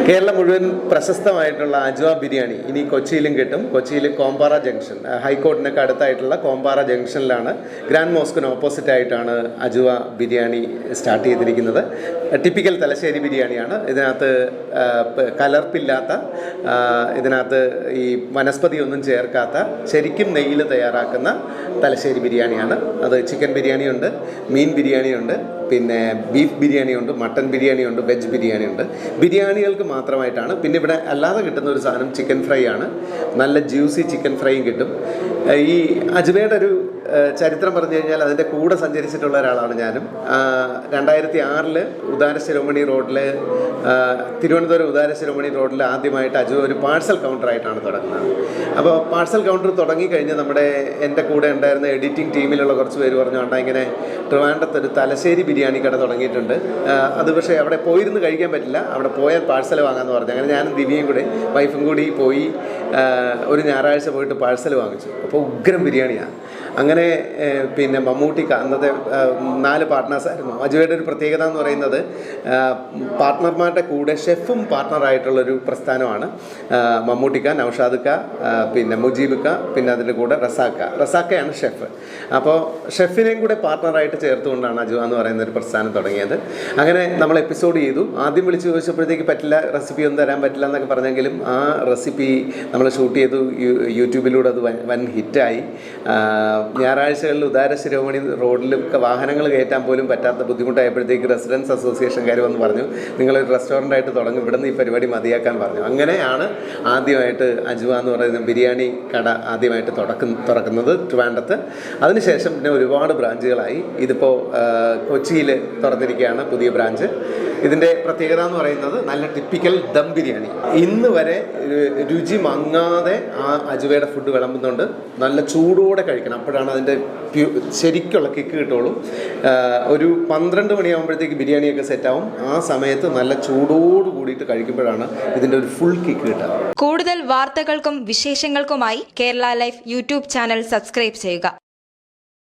കേരളം മുഴുവൻ പ്രശസ്തമായിട്ടുള്ള അജുവ ബിരിയാണി ഇനി കൊച്ചിയിലും കിട്ടും. കൊച്ചിയിൽ കോമ്പാറ ജംഗ്ഷൻ, ഹൈക്കോർട്ടിനൊക്കെ അടുത്തായിട്ടുള്ള കോമ്പാറ ജംഗ്ഷനിലാണ്, ഗ്രാൻഡ് മോസ്കിന് ഓപ്പോസിറ്റ് ആയിട്ടാണ് അജുവ ബിരിയാണി സ്റ്റാർട്ട് ചെയ്തിരിക്കുന്നത്. ടിപ്പിക്കൽ തലശ്ശേരി ബിരിയാണിയാണ്. ഇതിനകത്ത് കലർപ്പില്ലാത്ത, ഇതിനകത്ത് ഈ വനസ്പതിയൊന്നും ചേർക്കാത്ത ശരിക്കും നെയ്യിൽ തയ്യാറാക്കുന്ന തലശ്ശേരി ബിരിയാണിയാണ്. അത് ചിക്കൻ ബിരിയാണിയുണ്ട്, മീൻ ബിരിയാണിയുണ്ട്, പിന്നെ ബീഫ് ബിരിയാണിയുണ്ട്, മട്ടൻ ബിരിയാണിയുണ്ട്, വെജ് ബിരിയാണിയുണ്ട്. ബിരിയാണികൾക്ക് മാത്രമായിട്ടാണ്. പിന്നെ ഇവിടെ അല്ലാതെ കിട്ടുന്ന ഒരു സാധനം ചിക്കൻ ഫ്രൈ ആണ്. നല്ല ജ്യൂസി ചിക്കൻ ഫ്രൈയും കിട്ടും. ഈ അജ്മയുടെ ഒരു ചരിത്രം പറഞ്ഞു കഴിഞ്ഞാൽ അതിൻ്റെ കൂടെ സഞ്ചരിച്ചിട്ടുള്ള ഒരാളാണ് ഞാനും. 2006 ഉദാര ശിരോമണി റോഡിൽ, തിരുവനന്തപുരം ഉദാര ശിരോമണി റോഡിൽ ആദ്യമായിട്ട് അജു ഒരു പാഴ്സൽ കൗണ്ടറായിട്ടാണ് തുടങ്ങുന്നത്. അപ്പോൾ പാഴ്സൽ കൗണ്ടർ തുടങ്ങിക്കഴിഞ്ഞ് എൻ്റെ കൂടെ ഉണ്ടായിരുന്ന എഡിറ്റിംഗ് ടീമിലുള്ള കുറച്ച് പേര് പറഞ്ഞുകൊണ്ട് ഇങ്ങനെ ട്രിവാൻഡ്രത്ത് ഒരു തലശ്ശേരി ബിരിയാണി കട തുടങ്ങിയിട്ടുണ്ട്. അത് പക്ഷേ അവിടെ പോയിരുന്ന് കഴിക്കാൻ പറ്റില്ല, അവിടെ പോയാൽ പാഴ്സൽ വാങ്ങാമെന്ന് പറഞ്ഞു. അങ്ങനെ ഞാനും ദിവ്യയും കൂടെ, വൈഫും കൂടി പോയി ഒരു ഞായറാഴ്ച പോയിട്ട് പാഴ്സൽ വാങ്ങിച്ചു. അപ്പോൾ ഉഗ്രം ബിരിയാണിയാണ്. അങ്ങനെ പിന്നെ മമ്മൂട്ടിക്ക, അന്നത്തെ 4 പാർട്ട്നേഴ്സായിരുന്നു. അജുവയുടെ ഒരു പ്രത്യേകത എന്ന് പറയുന്നത് പാർട്ട്ണർമാരുടെ കൂടെ ഷെഫും പാർട്ട്ണറായിട്ടുള്ളൊരു പ്രസ്ഥാനമാണ്. മമ്മൂട്ടിക്ക, നൗഷാദുക്ക, പിന്നെ മുജീബുക്ക, പിന്നെ അതിൻ്റെ കൂടെ റസാക്കയാണ് ഷെഫ്. അപ്പോൾ ഷെഫിനെയും കൂടെ പാർട്ട്ണറായിട്ട് ചേർത്തുകൊണ്ടാണ് അജു എന്ന് പറയുന്ന ഒരു പ്രസ്ഥാനം തുടങ്ങിയത്. അങ്ങനെ നമ്മൾ എപ്പിസോഡ് ചെയ്തു. ആദ്യം വിളിച്ച് ചോദിച്ചപ്പോഴത്തേക്ക് പറ്റില്ല, റെസിപ്പി ഒന്നും തരാൻ പറ്റില്ല എന്നൊക്കെ പറഞ്ഞെങ്കിലും ആ റെസിപ്പി നമ്മൾ ഷൂട്ട് ചെയ്തു. യൂട്യൂബിലൂടെ അത് വൻ ഹിറ്റായി. ഞായറാഴ്ചകളിൽ ഉദാര ശിരോമണി റോഡിലൊക്കെ വാഹനങ്ങൾ കയറ്റാൻ പോലും പറ്റാത്ത ബുദ്ധിമുട്ടായപ്പോഴത്തേക്ക് റെസിഡൻസ് അസോസിയേഷൻകാർ വന്ന് പറഞ്ഞു, നിങ്ങളൊരു റെസ്റ്റോറൻ്റായിട്ട് തുടങ്ങും, ഇവിടെ നിന്ന് ഈ പരിപാടി മതിയാക്കാൻ പറഞ്ഞു. അങ്ങനെയാണ് ആദ്യമായിട്ട് അജുവ എന്ന് പറയുന്ന ബിരിയാണി കട ആദ്യമായിട്ട് തുറക്കുന്നത് ട്രിവാൻഡ്രത്ത്. അതിനുശേഷം പിന്നെ ഒരുപാട് ബ്രാഞ്ചുകളായി. ഇതിപ്പോൾ കൊച്ചിയിൽ തുറന്നിരിക്കുകയാണ് പുതിയ ബ്രാഞ്ച്. ഇതിൻ്റെ പ്രത്യേകത എന്ന് പറയുന്നത് നല്ല ടിപ്പിക്കൽ ദം ബിരിയാണി. ഇന്ന് വരെ രുചി മങ്ങാതെ ആ അജുവയുടെ ഫുഡ് വിളമ്പുന്നുണ്ട്. നല്ല ചൂടോടെ കഴിക്കണം, അപ്പോഴാണ് അതിൻ്റെ ശരിക്കുള്ള കിക്ക് കിട്ടുള്ളൂ. ഒരു 12 മണിയാകുമ്പോഴത്തേക്ക് ബിരിയാണിയൊക്കെ സെറ്റാവും. ആ സമയത്ത് നല്ല ചൂടോട് കൂടിയിട്ട് കഴിക്കുമ്പോഴാണ് ഇതിൻ്റെ ഒരു ഫുൾ കിക്ക് കിട്ടുക. കൂടുതൽ വാർത്തകൾക്കും വിശേഷങ്ങൾക്കുമായി Kerala life YouTube channel subscribe ചെയ്യുക.